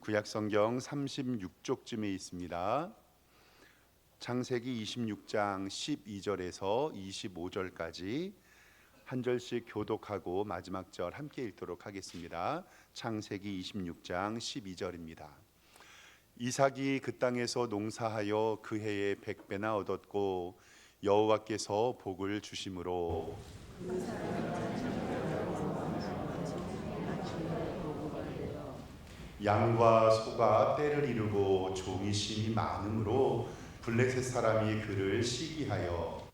구약성경 36쪽쯤에 있습니다. 창세기 26장 12절에서 25절까지 한 절씩 교독하고 마지막 절 함께 읽도록 하겠습니다. 창세기 26장 12절입니다. 이삭이 그 땅에서 농사하여 그 해에 100배나 얻었고 여호와께서 복을 주심으로 양과 소가 때를 이루고 종이 심이 많으므로 블레셋 사람이 그를 시기하여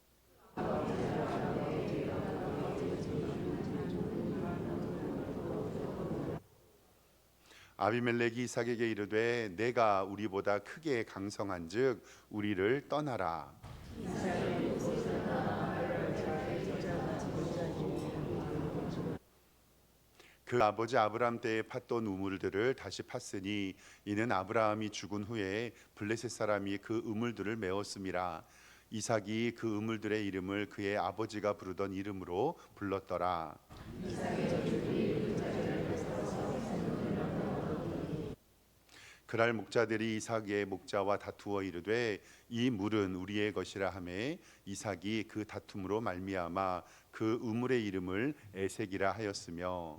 아비멜렉이 이삭에게 이르되 내가 우리보다 크게 강성한즉 우리를 떠나라. 그 아버지 아브라함 때에 팠던 우물들을 다시 팠으니 이는 아브라함이 죽은 후에 블레셋 사람이 그 우물들을 메웠음이라. 이삭이 그 우물들의 이름을 그의 아버지가 부르던 이름으로 불렀더라. 그날 목자들이 이삭의 목자와 다투어 이르되 이 물은 우리의 것이라 하매 이삭이 그 다툼으로 말미암아 그 우물의 이름을 에색이라 하였으며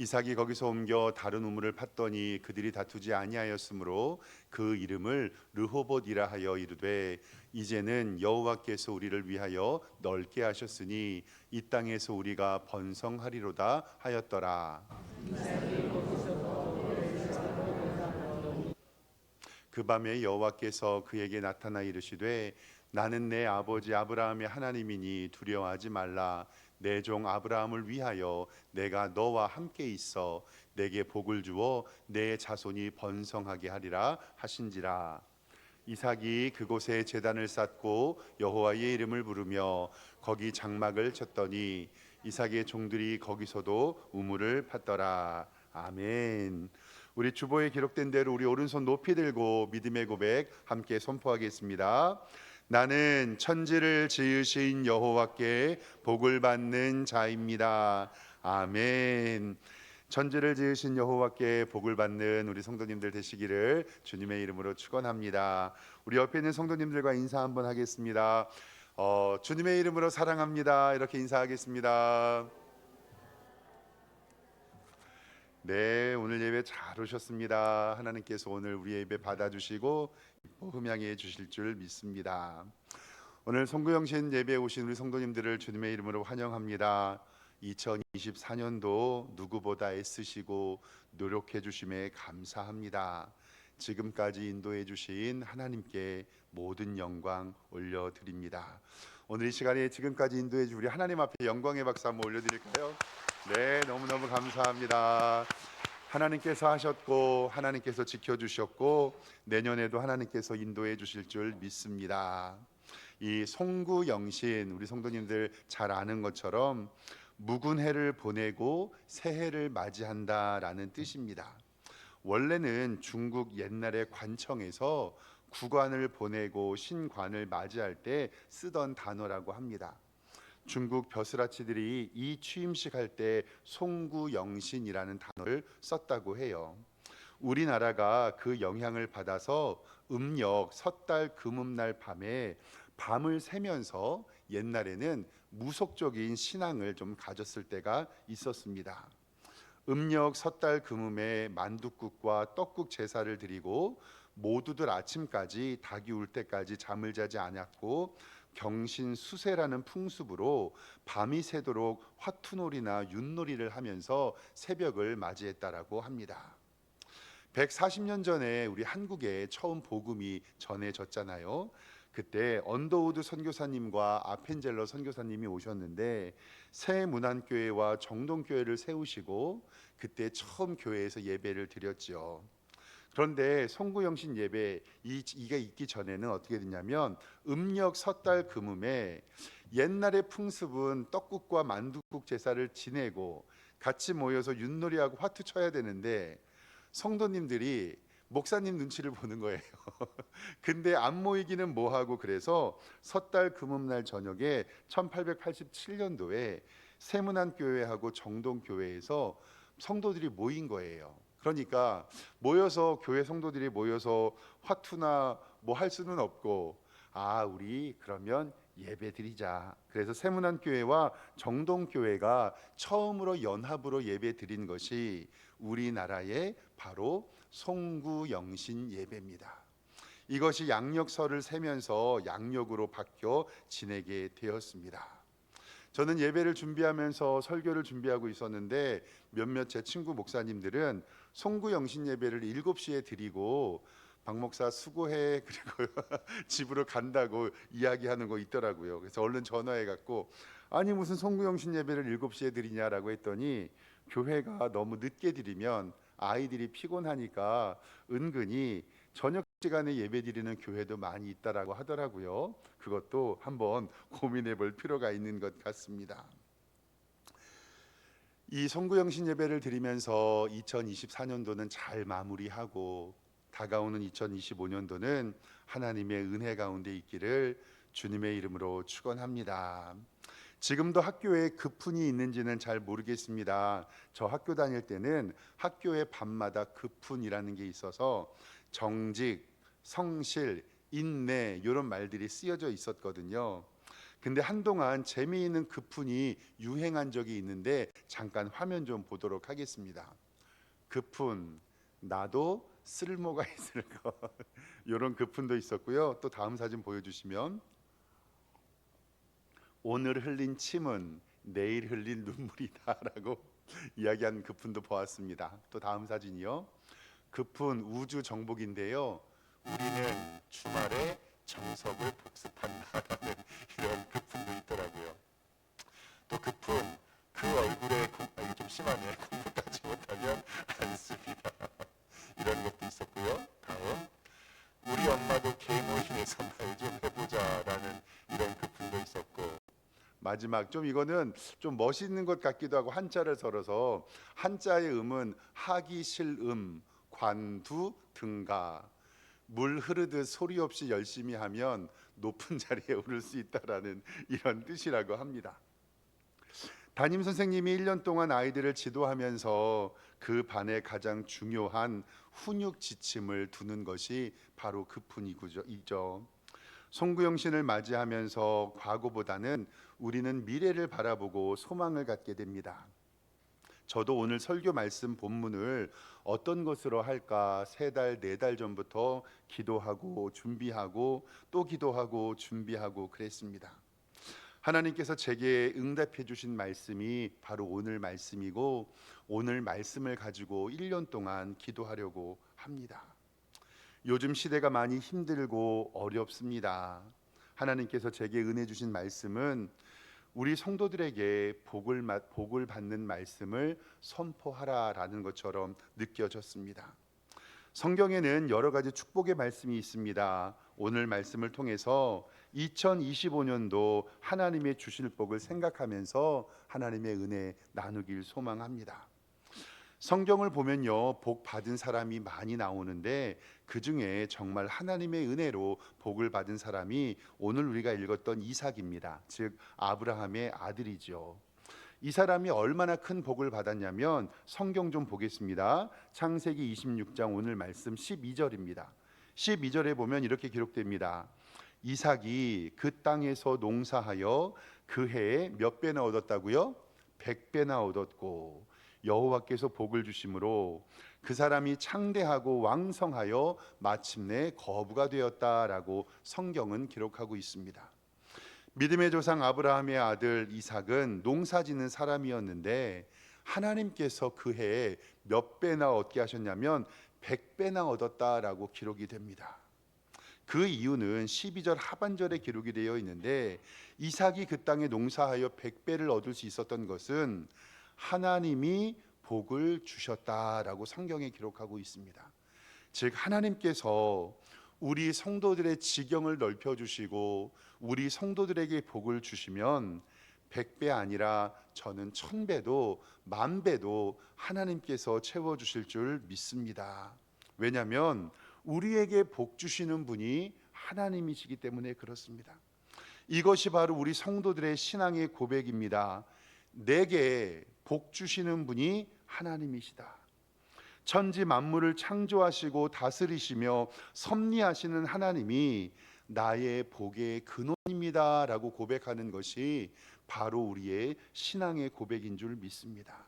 이삭이 거기서 옮겨 다른 우물을 팠더니 그들이 다투지 아니하였으므로 그 이름을 르호봇이라 하여 이르되 이제는 여호와께서 우리를 위하여 넓게 하셨으니 이 땅에서 우리가 번성하리로다 하였더라. 그 밤에 여호와께서 그에게 나타나 이르시되 나는 내 아버지 아브라함의 하나님이니 두려워하지 말라. 내 종 아브라함을 위하여 내가 너와 함께 있어 내게 복을 주어 내 자손이 번성하게 하리라 하신지라. 이삭이 그곳에 제단을 쌓고 여호와의 이름을 부르며 거기 장막을 쳤더니 이삭의 종들이 거기서도 우물을 팠더라. 아멘. 우리 주보에 기록된 대로 우리 오른손 높이 들고 믿음의 고백 함께 선포하겠습니다. 나는 천지를 지으신 여호와께 복을 받는 자입니다. 아멘. 천지를 지으신 여호와께 복을 받는 우리 성도님들 되시기를 주님의 이름으로 축원합니다. 우리 옆에 있는 성도님들과 인사 한번 하겠습니다. 주님의 이름으로 사랑합니다. 이렇게 인사하겠습니다. 네, 오늘 예배 잘 오셨습니다. 하나님께서 오늘 우리의 예배 받아주시고 흠양해 주실 줄 믿습니다. 오늘 송구영신 예배에 오신 우리 성도님들을 주님의 이름으로 환영합니다. 2024년도 누구보다 애쓰시고 노력해 주심에 감사합니다. 지금까지 인도해 주신 하나님께 모든 영광 올려드립니다. 오늘 이 시간에 지금까지 인도해 주신 우리 하나님 앞에 영광의 박수 한번 올려드릴까요? 네, 너무너무 감사합니다. 하나님께서 하셨고 하나님께서 지켜주셨고 내년에도 하나님께서 인도해 주실 줄 믿습니다. 이 송구영신 우리 성도님들 잘 아는 것처럼 묵은 해를 보내고 새해를 맞이한다라는 뜻입니다. 원래는 중국 옛날의 관청에서 구관을 보내고 신관을 맞이할 때 쓰던 단어라고 합니다. 중국 벼슬아치들이 이 취임식 할 때 송구영신이라는 단어를 썼다고 해요. 우리나라가 그 영향을 받아서 음력 섣달 금음날 밤에 밤을 새면서 옛날에는 무속적인 신앙을 좀 가졌을 때가 있었습니다. 음력 섣달 금음에 만둣국과 떡국 제사를 드리고 모두들 아침까지 닭이 울 때까지 잠을 자지 않았고 경신수세라는 풍습으로 밤이 새도록 화투놀이나 윷놀이를 하면서 새벽을 맞이했다라고 합니다. 140년 전에 우리 한국에 처음 복음이 전해졌잖아요. 그때 언더우드 선교사님과 아펜젤러 선교사님이 오셨는데 새문안교회와 정동교회를 세우시고 그때 처음 교회에서 예배를 드렸죠. 그런데 송구영신 예배 이게 있기 전에는 어떻게 됐냐면 음력 섣달 금음에 옛날의 풍습은 떡국과 만둣국 제사를 지내고 같이 모여서 윷놀이하고 화투 쳐야 되는데 성도님들이 목사님 눈치를 보는 거예요. 근데 안 모이기는 뭐하고, 그래서 섣달 금음날 저녁에 1887년도에 세문안교회하고 정동교회에서 성도들이 모인 거예요. 그러니까 모여서, 교회 성도들이 모여서 화투나 뭐 할 수는 없고, 우리 그러면 예배 드리자. 그래서 세문안교회와 정동교회가 처음으로 연합으로 예배 드린 것이 우리나라의 바로 송구영신 예배입니다. 이것이 양력설을 세면서 양력으로 바뀌어 지내게 되었습니다. 저는 예배를 준비하면서 설교를 준비하고 있었는데 몇몇 제 친구 목사님들은 송구영신 예배를 7시에 드리고 박 목사 수고해, 그리고 집으로 간다고 이야기하는 거 있더라고요. 그래서 얼른 전화해 갖고, 아니 무슨 송구영신 예배를 7시에 드리냐라고 했더니, 교회가 너무 늦게 드리면 아이들이 피곤하니까 은근히 저녁 시간에 예배 드리는 교회도 많이 있다라고 하더라고요. 그것도 한번 고민해 볼 필요가 있는 것 같습니다. 이 송구영신 예배를 드리면서 2024년도는 잘 마무리하고 다가오는 2025년도는 하나님의 은혜 가운데 있기를 주님의 이름으로 축원합니다. 지금도 학교에 급훈이 있는지는 잘 모르겠습니다. 저 학교 다닐 때는 학교에 밤마다 급훈이라는 게 있어서 정직, 성실, 인내 이런 말들이 쓰여져 있었거든요. 근데 한동안 재미있는 급훈이 유행한 적이 있는데 잠깐 화면 좀 보도록 하겠습니다. 급훈, 나도 쓸모가 있을 거. 이런 급훈도 있었고요. 또 다음 사진 보여주시면, 오늘 흘린 침은 내일 흘린 눈물이다라고 이야기한 급훈도 보았습니다. 또 다음 사진이요. 급훈 우주 정복인데요. 우리는 주말에 정석을 복습한다라는 이런 급훈도 있더라고요. 또 급훈, 그 얼굴에 이게 좀 심하네. 공부까지 못하면 안 씁니다. 이런 것도 있었고요. 다음, 우리 엄마도 개모임에서 말 좀 해보자라는 이런 급훈도 있었고, 마지막, 좀 이거는 좀 멋있는 것 같기도 하고, 한자를 썰어서 한자의 음은 하기 실음, 관두, 등가. 물 흐르듯 소리 없이 열심히 하면 높은 자리에 오를 수 있다라는 이런 뜻이라고 합니다. 담임 선생님이 1년 동안 아이들을 지도하면서 그 반에 가장 중요한 훈육 지침을 두는 것이 바로 급훈이죠. 송구영신을 맞이하면서 과거보다는 우리는 미래를 바라보고 소망을 갖게 됩니다. 저도 오늘 설교 말씀 본문을 어떤 것으로 할까 3달, 4달 전부터 기도하고 준비하고 또 기도하고 준비하고 그랬습니다. 하나님께서 제게 응답해 주신 말씀이 바로 오늘 말씀이고, 오늘 말씀을 가지고 1년 동안 기도하려고 합니다. 요즘 시대가 많이 힘들고 어렵습니다. 하나님께서 제게 은혜 주신 말씀은 우리 성도들에게 복을 받는 말씀을 선포하라라는 것처럼 느껴졌습니다. 성경에는 여러 가지 축복의 말씀이 있습니다. 오늘 말씀을 통해서 2025년도 하나님의 주실 복을 생각하면서 하나님의 은혜 나누길 소망합니다. 성경을 보면요, 복 받은 사람이 많이 나오는데 그 중에 정말 하나님의 은혜로 복을 받은 사람이 오늘 우리가 읽었던 이삭입니다. 즉 아브라함의 아들이죠. 이 사람이 얼마나 큰 복을 받았냐면, 성경 좀 보겠습니다. 창세기 26장 오늘 말씀 12절입니다. 12절에 보면 이렇게 기록됩니다. 이삭이 그 땅에서 농사하여 그 해에 몇 배나 얻었다고요? 100배나 얻었고, 여호와께서 복을 주심으로 그 사람이 창대하고 왕성하여 마침내 거부가 되었다라고 성경은 기록하고 있습니다. 믿음의 조상 아브라함의 아들 이삭은 농사짓는 사람이었는데 하나님께서 그 해에 몇 배나 얻게 하셨냐면 100배나 얻었다라고 기록이 됩니다. 그 이유는 12절 하반절에 기록이 되어 있는데, 이삭이 그 땅에 농사하여 100배를 얻을 수 있었던 것은 하나님이 복을 주셨다라고 성경에 기록하고 있습니다. 즉 하나님께서 우리 성도들의 지경을 넓혀 주시고 우리 성도들에게 복을 주시면 100배 아니라 저는 1000배도 10,000배도 하나님께서 채워 주실 줄 믿습니다. 왜냐하면 우리에게 복 주시는 분이 하나님이시기 때문에 그렇습니다. 이것이 바로 우리 성도들의 신앙의 고백입니다. 내게 복 주시는 분이 하나님이시다. 천지 만물을 창조하시고 다스리시며 섭리하시는 하나님이 나의 복의 근원입니다라고 고백하는 것이 바로 우리의 신앙의 고백인 줄 믿습니다.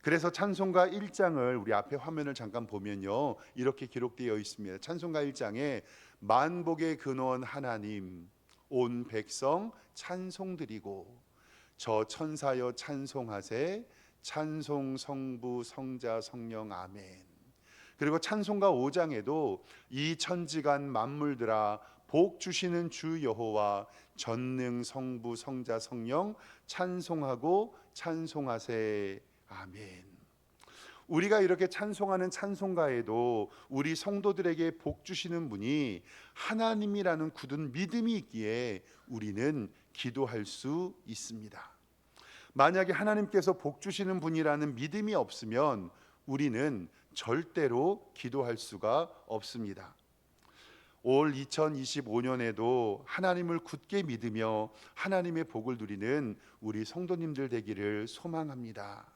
그래서 찬송가 1장을 우리 앞에 화면을 잠깐 보면요, 이렇게 기록되어 있습니다. 찬송가 1장에 만복의 근원 하나님, 온 백성 찬송드리고 저 천사여 찬송하세, 찬송 성부 성자 성령 아멘. 그리고 찬송가 5장에도 이 천지간 만물들아 복 주시는 주 여호와 전능 성부 성자 성령 찬송하고 찬송하세 아멘. 우리가 이렇게 찬송하는 찬송가에도 우리 성도들에게 복 주시는 분이 하나님이라는 굳은 믿음이 있기에 우리는 기도할 수 있습니다. 만약에 하나님께서 복 주시는 분이라는 믿음이 없으면 우리는 절대로 기도할 수가 없습니다. 올 2025년에도 하나님을 굳게 믿으며 하나님의 복을 누리는 우리 성도님들 되기를 소망합니다.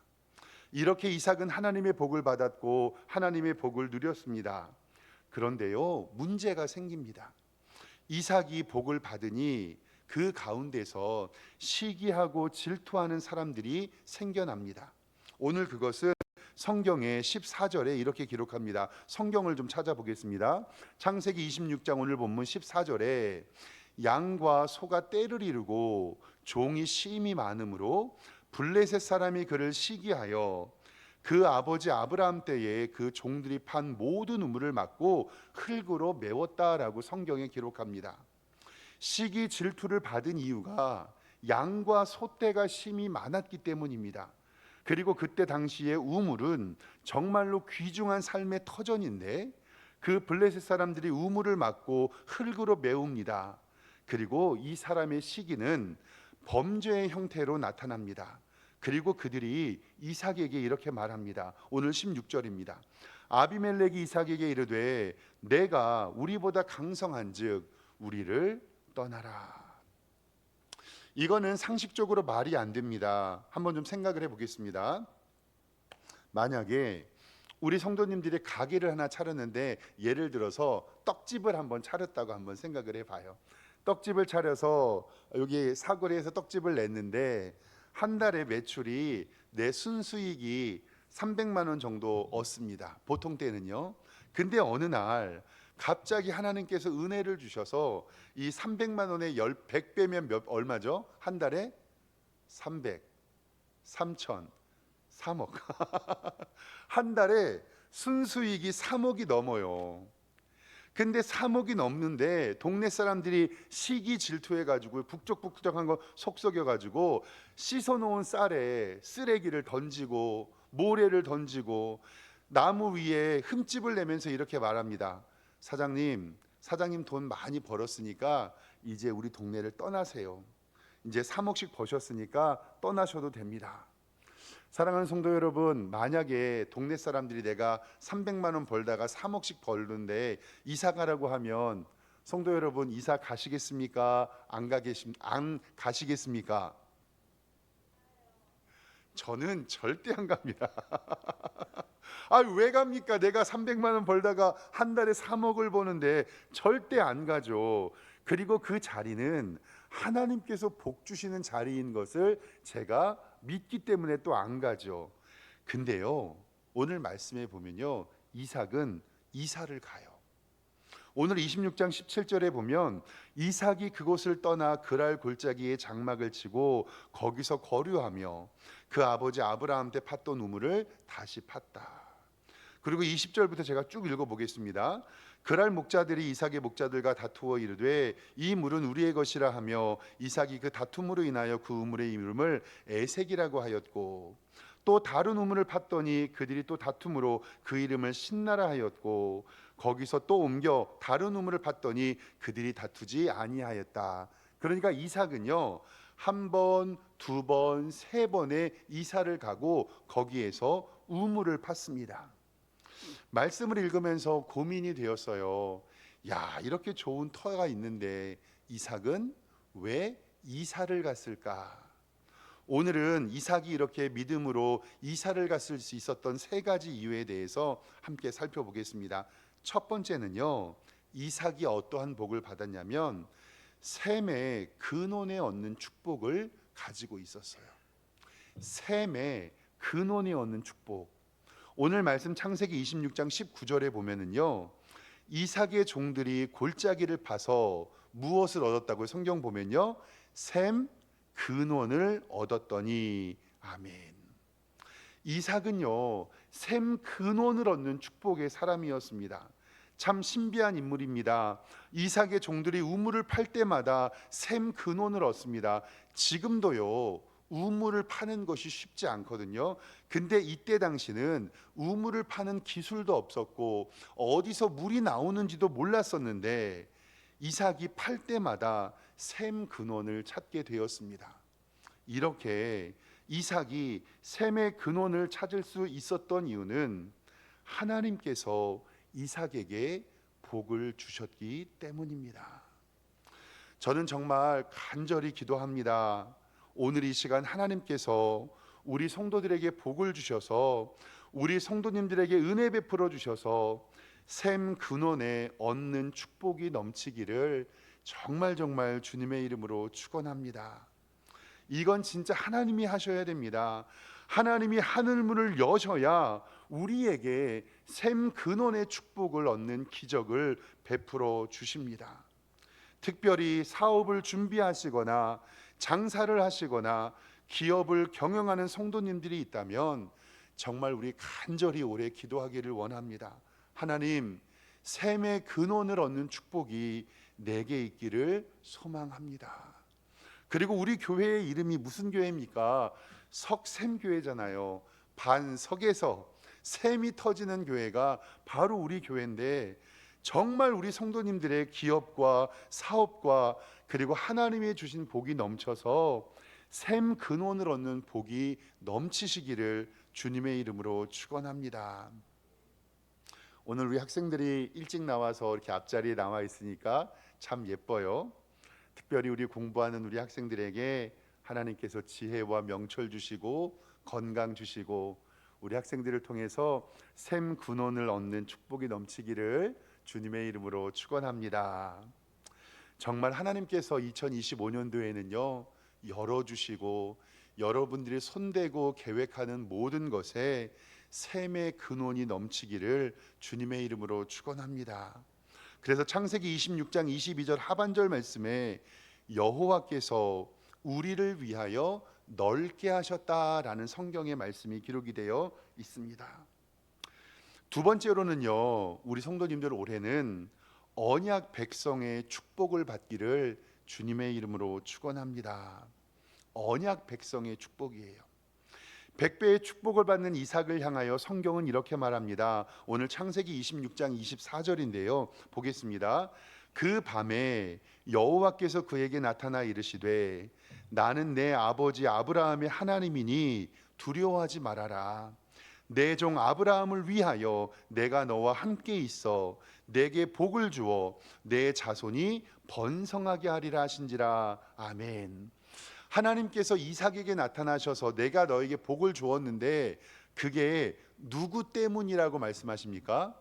이렇게 이삭은 하나님의 복을 받았고 하나님의 복을 누렸습니다. 그런데요, 문제가 생깁니다. 이삭이 복을 받으니 그 가운데서 시기하고 질투하는 사람들이 생겨납니다. 오늘 그것은 성경의 14절에 이렇게 기록합니다. 성경을 좀 찾아보겠습니다. 창세기 26장 오늘 본문 14절에 양과 소가 떼를 이루고 종이 심이 많으므로 블레셋 사람이 그를 시기하여 그 아버지 아브라함 때에 그 종들이 판 모든 우물을 막고 흙으로 메웠다라고 성경에 기록합니다. 시기 질투를 받은 이유가 양과 소떼가 심이 많았기 때문입니다. 그리고 그때 당시에 우물은 정말로 귀중한 삶의 터전인데 그 블레셋 사람들이 우물을 막고 흙으로 메웁니다. 그리고 이 사람의 시기는 범죄의 형태로 나타납니다. 그리고 그들이 이삭에게 이렇게 말합니다. 오늘 16절입니다. 아비멜렉이 이삭에게 이르되 내가 우리보다 강성한즉 우리를 떠나라. 이거는 상식적으로 말이 안 됩니다. 한번 좀 생각을 해보겠습니다. 만약에 우리 성도님들이 가게를 하나 차렸는데 예를 들어서 떡집을 한번 차렸다고 한번 생각을 해봐요. 떡집을 차려서 여기 사거리에서 떡집을 냈는데 한 달에 매출이 내 순수익이 300만 원 정도 얻습니다. 보통 때는요. 근데 어느 날 갑자기 하나님께서 은혜를 주셔서 이 300만 원의 100배면 얼마죠? 한 달에 300, 3천, 3억. 한 달에 순수익이 3억이 넘어요. 근데 3억이 넘는데 동네 사람들이 시기 질투해가지고 북적북적한 거 속썩여가지고 씻어놓은 쌀에 쓰레기를 던지고 모래를 던지고 나무 위에 흠집을 내면서 이렇게 말합니다. 사장님 돈 많이 벌었으니까 이제 우리 동네를 떠나세요. 이제 3억씩 버셨으니까 떠나셔도 됩니다. 사랑하는 성도 여러분, 만약에 동네 사람들이 내가 300만 원 벌다가 3억씩 벌는데 이사 가라고 하면 성도 여러분 이사 가시겠습니까? 안 가시겠습니까? 저는 절대 안 갑니다. 왜 갑니까? 내가 300만 원 벌다가 한 달에 3억을 버는데 절대 안 가죠. 그리고 그 자리는 하나님께서 복 주시는 자리인 것을 제가 믿기 때문에 또 안 가죠. 근데요, 오늘 말씀에 보면요, 이삭은 이사를 가요. 오늘 26장 17절에 보면 이삭이 그곳을 떠나 그랄 골짜기에 장막을 치고 거기서 거류하며 그 아버지 아브라함 때 팠던 우물을 다시 팠다. 그리고 20절부터 제가 쭉 읽어보겠습니다. 그랄 목자들이 이삭의 목자들과 다투어 이르되 이 물은 우리의 것이라 하며 이삭이 그 다툼으로 인하여 그 우물의 이름을 에색이라고 하였고 또 다른 우물을 팠더니 그들이 또 다툼으로 그 이름을 신나라 하였고 거기서 또 옮겨 다른 우물을 팠더니 그들이 다투지 아니하였다. 그러니까 이삭은요, 한 번, 두 번, 세 번의 이사를 가고 거기에서 우물을 팠습니다. 말씀을 읽으면서 고민이 되었어요. 야, 이렇게 좋은 터가 있는데 이삭은 왜 이사를 갔을까? 오늘은 이삭이 이렇게 믿음으로 이사를 갔을 수 있었던 세 가지 이유에 대해서 함께 살펴보겠습니다. 첫 번째는요, 이삭이 어떠한 복을 받았냐면 셈의 근원에 얻는 축복을 가지고 있었어요. 셈의 근원에 얻는 축복. 오늘 말씀 창세기 26장 19절에 보면은요, 이삭의 종들이 골짜기를 파서 무엇을 얻었다고 성경 보면요, 셈 근원을 얻었더니. 아멘. 이삭은요, 셈 근원을 얻는 축복의 사람이었습니다. 참 신비한 인물입니다. 이삭의 종들이 우물을 팔 때마다 셈 근원을 얻습니다. 지금도요, 우물을 파는 것이 쉽지 않거든요. 근데 이때 당시는 우물을 파는 기술도 없었고 어디서 물이 나오는지도 몰랐었는데 이삭이 팔 때마다 셈 근원을 찾게 되었습니다. 이렇게 이삭이 셈의 근원을 찾을 수 있었던 이유는 하나님께서 이삭에게 복을 주셨기 때문입니다. 저는 정말 간절히 기도합니다. 오늘 이 시간 하나님께서 우리 성도들에게 복을 주셔서 우리 성도님들에게 은혜 베풀어 주셔서 셈 근원에 얻는 축복이 넘치기를 정말 주님의 이름으로 축원합니다. 이건 진짜 하나님이 하셔야 됩니다. 하나님이 하늘문을 여셔야 우리에게 셈 근원의 축복을 얻는 기적을 베풀어 주십니다. 특별히 사업을 준비하시거나 장사를 하시거나 기업을 경영하는 성도님들이 있다면 정말 우리 간절히 오래 기도하기를 원합니다. 하나님, 셈의 근원을 얻는 축복이 내게 있기를 소망합니다. 그리고 우리 교회의 이름이 무슨 교회입니까? 석샘교회잖아요. 반석에서 샘이 터지는 교회가 바로 우리 교회인데 정말 우리 성도님들의 기업과 사업과 그리고 하나님이 주신 복이 넘쳐서 샘 근원을 얻는 복이 넘치시기를 주님의 이름으로 축원합니다. 오늘 우리 학생들이 일찍 나와서 이렇게 앞자리에 나와 있으니까 참 예뻐요. 특별히 우리 공부하는 우리 학생들에게 하나님께서 지혜와 명철 주시고 건강 주시고 우리 학생들을 통해서 샘 근원을 얻는 축복이 넘치기를 주님의 이름으로 축원합니다. 정말 하나님께서 2025년도에는요 열어주시고 여러분들이 손대고 계획하는 모든 것에 샘의 근원이 넘치기를 주님의 이름으로 축원합니다. 그래서 창세기 26장 22절 하반절 말씀에 여호와께서 우리를 위하여 넓게 하셨다라는 성경의 말씀이 기록이 되어 있습니다. 두 번째로는요, 우리 성도님들 올해는 언약 백성의 축복을 받기를 주님의 이름으로 축원합니다. 언약 백성의 축복이에요. 100배의 축복을 받는 이삭을 향하여 성경은 이렇게 말합니다. 오늘 창세기 26장 24절인데요. 보겠습니다. 그 밤에 여호와께서 그에게 나타나 이르시되 나는 내 아버지 아브라함의 하나님이니 두려워하지 말아라. 내 종 아브라함을 위하여 내가 너와 함께 있어 내게 복을 주어 내 자손이 번성하게 하리라 하신지라. 아멘. 하나님께서 이삭에게 나타나셔서 내가 너에게 복을 주었는데 그게 누구 때문이라고 말씀하십니까?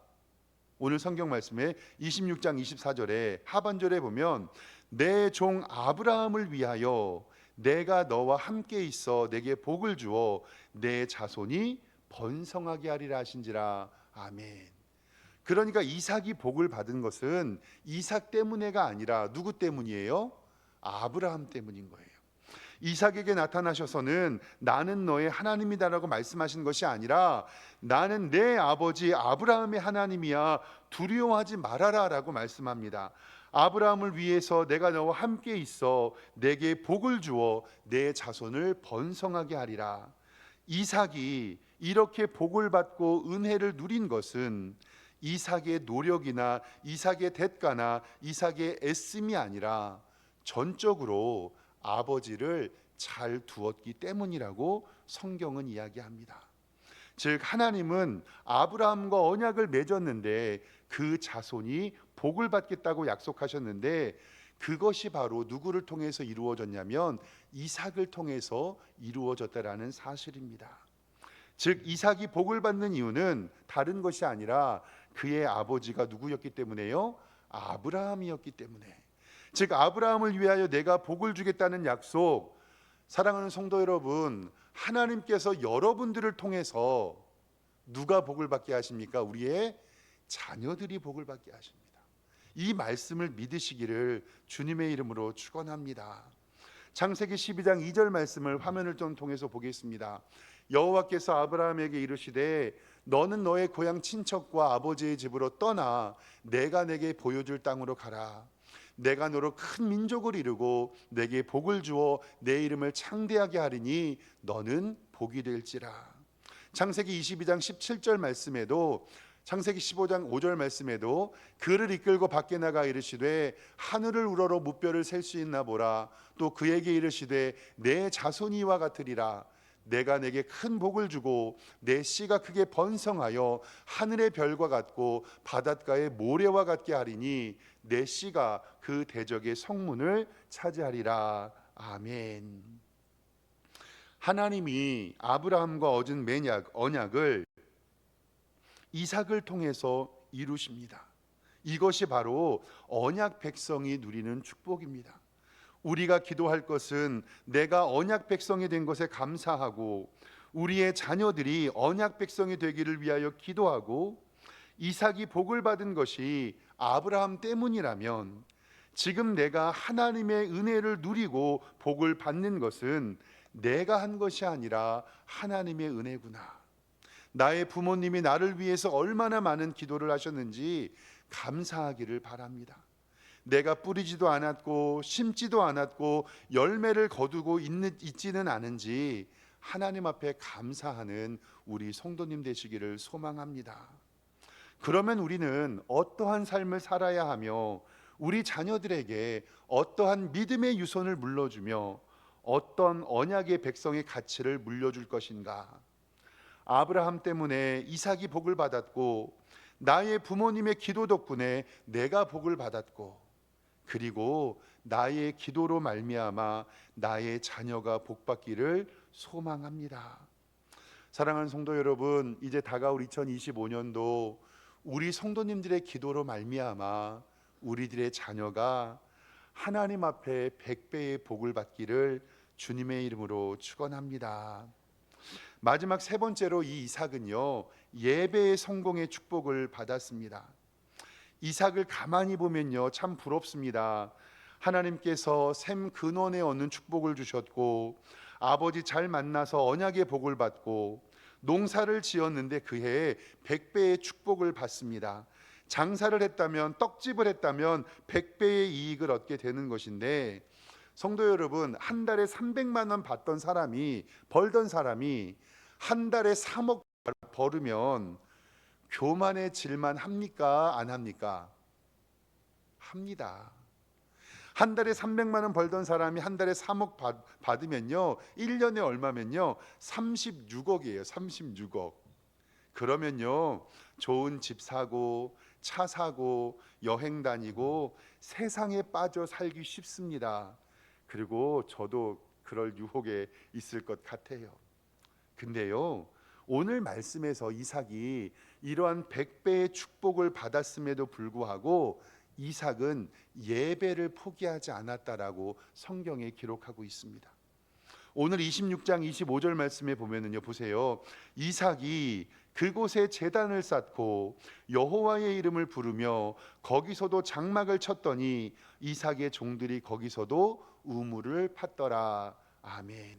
오늘 성경 말씀에 26장 24절에 하반절에 보면 내 종 아브라함을 위하여 내가 너와 함께 있어 내게 복을 주어 내 자손이 번성하게 하리라 하신지라. 아멘. 그러니까 이삭이 복을 받은 것은 이삭 때문에가 아니라 누구 때문이에요? 아브라함 때문인 거예요. 이삭에게 나타나셔서는 나는 너의 하나님이다라고 말씀하신 것이 아니라 나는 내 아버지 아브라함의 하나님이야 두려워하지 말아라 라고 말씀합니다. 아브라함을 위해서 내가 너와 함께 있어 내게 복을 주어 내 자손을 번성하게 하리라. 이삭이 이렇게 복을 받고 은혜를 누린 것은 이삭의 노력이나 이삭의 대가나 이삭의 애씀이 아니라 전적으로 아버지를 잘 두었기 때문이라고 성경은 이야기합니다. 즉 하나님은 아브라함과 언약을 맺었는데 그 자손이 복을 받겠다고 약속하셨는데 그것이 바로 누구를 통해서 이루어졌냐면 이삭을 통해서 이루어졌다라는 사실입니다. 즉 이삭이 복을 받는 이유는 다른 것이 아니라 그의 아버지가 누구였기 때문에요? 아브라함이었기 때문에. 즉 아브라함을 위하여 내가 복을 주겠다는 약속, 사랑하는 성도 여러분, 하나님께서 여러분들을 통해서 누가 복을 받게 하십니까? 우리의 자녀들이 복을 받게 하십니다. 이 말씀을 믿으시기를 주님의 이름으로 축원합니다. 창세기 12장 2절 말씀을 화면을 좀 통해서 보겠습니다. 여호와께서 아브라함에게 이르시되 너는 너의 고향 친척과 아버지의 집으로 떠나 내가 내게 보여줄 땅으로 가라. 내가 너로 큰 민족을 이루고 내게 복을 주어 내 이름을 창대하게 하리니 너는 복이 될지라. 창세기 22장 17절 말씀에도, 창세기 15장 5절 말씀에도 그를 이끌고 밖에 나가 이르시되 하늘을 우러러 무뼈를 셀 수 있나 보라. 또 그에게 이르시되 내 자손이 이와 같으리라. 내가 내게 큰 복을 주고 내 씨가 크게 번성하여 하늘의 별과 같고 바닷가의 모래와 같게 하리니 내 씨가 그 대적의 성문을 차지하리라. 아멘. 하나님이 아브라함과 얻은 언약을 이삭을 통해서 이루십니다. 이것이 바로 언약 백성이 누리는 축복입니다. 우리가 기도할 것은 내가 언약 백성이 된 것에 감사하고 우리의 자녀들이 언약 백성이 되기를 위하여 기도하고 이삭이 복을 받은 것이 아브라함 때문이라면 지금 내가 하나님의 은혜를 누리고 복을 받는 것은 내가 한 것이 아니라 하나님의 은혜구나. 나의 부모님이 나를 위해서 얼마나 많은 기도를 하셨는지 감사하기를 바랍니다. 내가 뿌리지도 않았고 심지도 않았고 열매를 거두고 있지는 않은지 하나님 앞에 감사하는 우리 성도님 되시기를 소망합니다. 그러면 우리는 어떠한 삶을 살아야 하며 우리 자녀들에게 어떠한 믿음의 유손을 물려주며 어떤 언약의 백성의 가치를 물려줄 것인가? 아브라함 때문에 이삭이 복을 받았고 나의 부모님의 기도 덕분에 내가 복을 받았고 그리고 나의 기도로 말미암아 나의 자녀가 복받기를 소망합니다. 사랑하는 성도 여러분, 이제 다가올 2025년도 우리 성도님들의 기도로 말미암아 우리들의 자녀가 하나님 앞에 100배의 복을 받기를 주님의 이름으로 축원합니다. 마지막 세 번째로 이 이삭은요, 예배의 성공의 축복을 받았습니다. 이삭을 가만히 보면요, 참 부럽습니다. 하나님께서 샘 근원에 얻는 축복을 주셨고 아버지 잘 만나서 언약의 복을 받고 농사를 지었는데 그 해에 100배의 축복을 받습니다. 장사를 했다면, 떡집을 했다면 100배의 이익을 얻게 되는 것인데, 성도 여러분, 한 달에 300만 원 벌던 사람이 한 달에 3억 벌으면 교만해질만 합니까? 안 합니까? 합니다. 한 달에 300만 원 벌던 사람이 한 달에 3억 받으면요, 1년에 얼마면요, 36억이에요. 36억. 그러면요, 좋은 집 사고 차 사고 여행 다니고 세상에 빠져 살기 쉽습니다. 그리고 저도 그럴 유혹에 있을 것 같아요. 근데요, 오늘 말씀에서 이삭이 이러한 100배의 축복을 받았음에도 불구하고 이삭은 예배를 포기하지 않았다라고 성경에 기록하고 있습니다. 오늘 26장 25절 말씀에 보면은요, 보세요. 이삭이 그곳에 제단을 쌓고 여호와의 이름을 부르며 거기서도 장막을 쳤더니 이삭의 종들이 거기서도 우물을 팠더라. 아멘.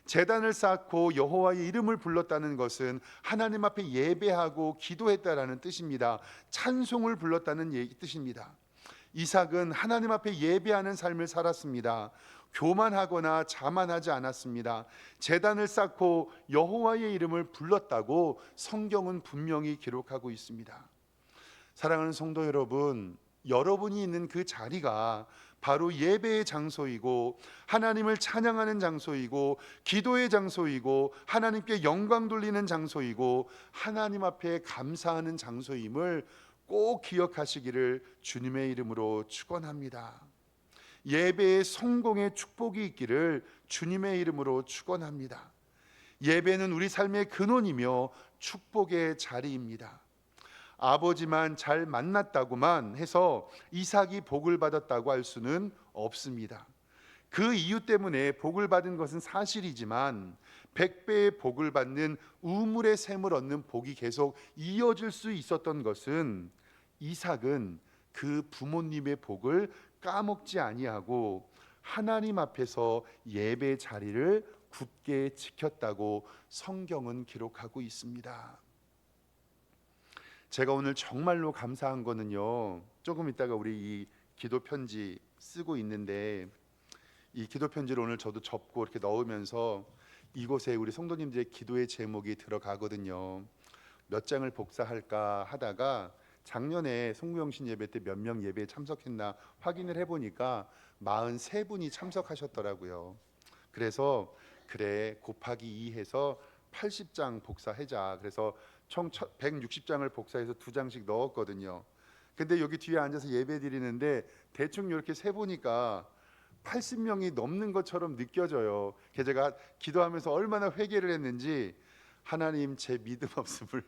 제단을 쌓고 여호와의 이름을 불렀다는 것은 하나님 앞에 예배하고 기도했다라는 뜻입니다. 찬송을 불렀다는 뜻입니다. 이삭은 하나님 앞에 예배하는 삶을 살았습니다. 교만하거나 자만하지 않았습니다. 제단을 쌓고 여호와의 이름을 불렀다고 성경은 분명히 기록하고 있습니다. 사랑하는 성도 여러분, 여러분이 있는 그 자리가 바로 예배의 장소이고 하나님을 찬양하는 장소이고 기도의 장소이고 하나님께 영광 돌리는 장소이고 하나님 앞에 감사하는 장소임을 꼭 기억하시기를 주님의 이름으로 축원합니다. 예배의 성공의 축복이 있기를 주님의 이름으로 축원합니다. 예배는 우리 삶의 근원이며 축복의 자리입니다. 아버지만 잘 만났다고만 해서 이삭이 복을 받았다고 할 수는 없습니다. 그 이유 때문에 복을 받은 것은 사실이지만 100배의 복을 받는 우물의 샘을 얻는 복이 계속 이어질 수 있었던 것은 이삭은 그 부모님의 복을 까먹지 아니하고 하나님 앞에서 예배 자리를 굳게 지켰다고 성경은 기록하고 있습니다. 제가 오늘 정말로 감사한 거는요, 조금 있다가 우리 이 기도 편지 쓰고 있는데 이 기도 편지를 오늘 저도 접고 이렇게 넣으면서 이곳에 우리 성도님들의 기도의 제목이 들어가거든요. 몇 장을 복사할까 하다가 작년에 송구영신 예배 때 몇 명 예배에 참석했나 확인을 해보니까 43분이 참석하셨더라고요. 그래서 그래 곱하기 2 해서 80장 복사하자. 그래서 총 160장을 복사해서 2장씩 넣었거든요. 근데 여기 뒤에 앉아서 예배 드리는데 대충 이렇게 세보니까 80명이 넘는 것처럼 느껴져요. 그래서 제가 기도하면서 얼마나 회개를 했는지, 하나님 제 믿음 없음을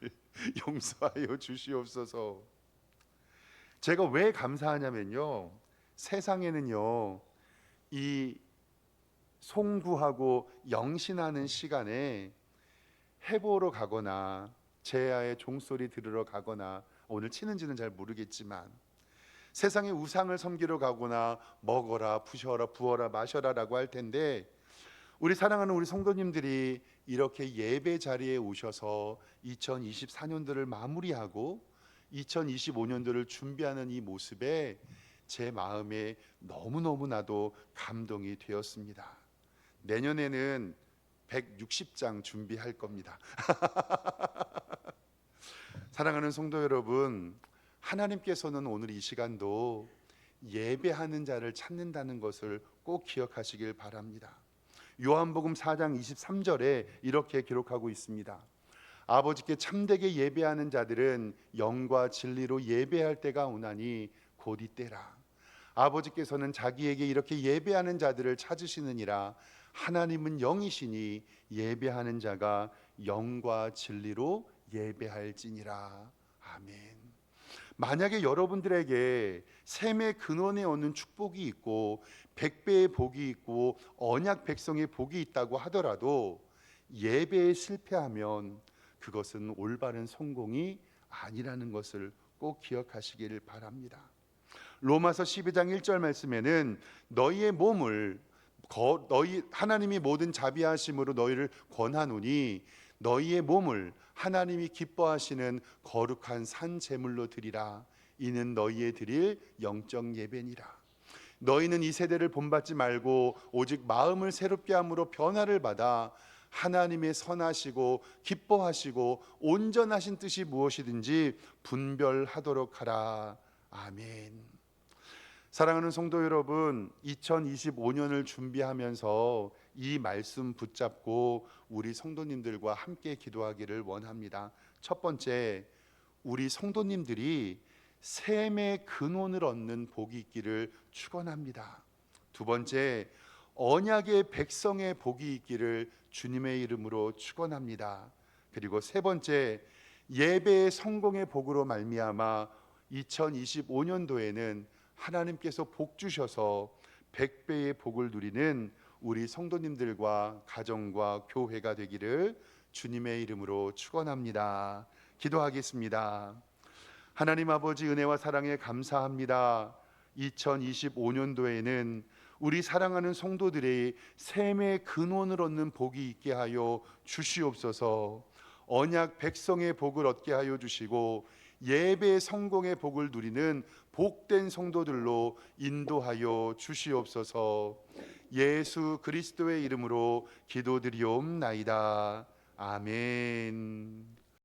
용서하여 주시옵소서. 제가 왜 감사하냐면요, 세상에는요 이 송구하고 영신하는 시간에 해보러 가거나 제야의 종소리 들으러 가거나, 오늘 치는지는 잘 모르겠지만 세상의 우상을 섬기러 가거나 먹어라 부셔라 부어라 마셔라 라고 할 텐데, 우리 사랑하는 우리 성도님들이 이렇게 예배 자리에 오셔서 2024년도를 마무리하고 2025년도를 준비하는 이 모습에 제 마음에 너무너무나도 감동이 되었습니다. 내년에는 160장 준비할 겁니다. 사랑하는 성도 여러분, 하나님께서는 오늘 이 시간도 예배하는 자를 찾는다는 것을 꼭 기억하시길 바랍니다. 요한복음 4장 23절에 이렇게 기록하고 있습니다. 아버지께 참되게 예배하는 자들은 영과 진리로 예배할 때가 오나니 곧 이때라. 아버지께서는 자기에게 이렇게 예배하는 자들을 찾으시느니라. 하나님은 영이시니 예배하는 자가 영과 진리로 예배할지니라. 아멘. 만약에 여러분들에게 샘의 근원에 얻는 축복이 있고 100배의 복이 있고 언약 백성의 복이 있다고 하더라도 예배에 실패하면 그것은 올바른 성공이 아니라는 것을 꼭 기억하시기를 바랍니다. 로마서 12장 1절 말씀에는 너희의 몸을 너희 하나님이 모든 자비하심으로 너희를 권하노니 너희의 몸을 하나님이 기뻐하시는 거룩한 산 제물로 드리라. 이는 너희의 드릴 영적 예배니라. 너희는 이 세대를 본받지 말고 오직 마음을 새롭게 함으로 변화를 받아 하나님의 선하시고 기뻐하시고 온전하신 뜻이 무엇이든지 분별하도록 하라. 아멘. 사랑하는 성도 여러분, 2025년을 준비하면서 이 말씀 붙잡고 우리 성도님들과 함께 기도하기를 원합니다. 첫 번째, 우리 성도님들이 샘의 근원을 얻는 복이 있기를 축원합니다. 두 번째, 언약의 백성의 복이 있기를 주님의 이름으로 축원합니다. 그리고 세 번째, 예배의 성공의 복으로 말미암아 2025년도에는 하나님께서 복 주셔서 100배의 복을 누리는 우리 성도님들과 가정과 교회가 되기를 주님의 이름으로 축원합니다. 기도하겠습니다. 하나님 아버지, 은혜와 사랑에 감사합니다. 2025년도에는 우리 사랑하는 성도들의 샘의 근원을 얻는 복이 있게 하여 주시옵소서. 언약 백성의 복을 얻게 하여 주시고 예배 성공의 복을 누리는 복된 성도들로 인도하여 주시옵소서. 예수 그리스도의 이름으로 기도드리옵나이다. 아멘.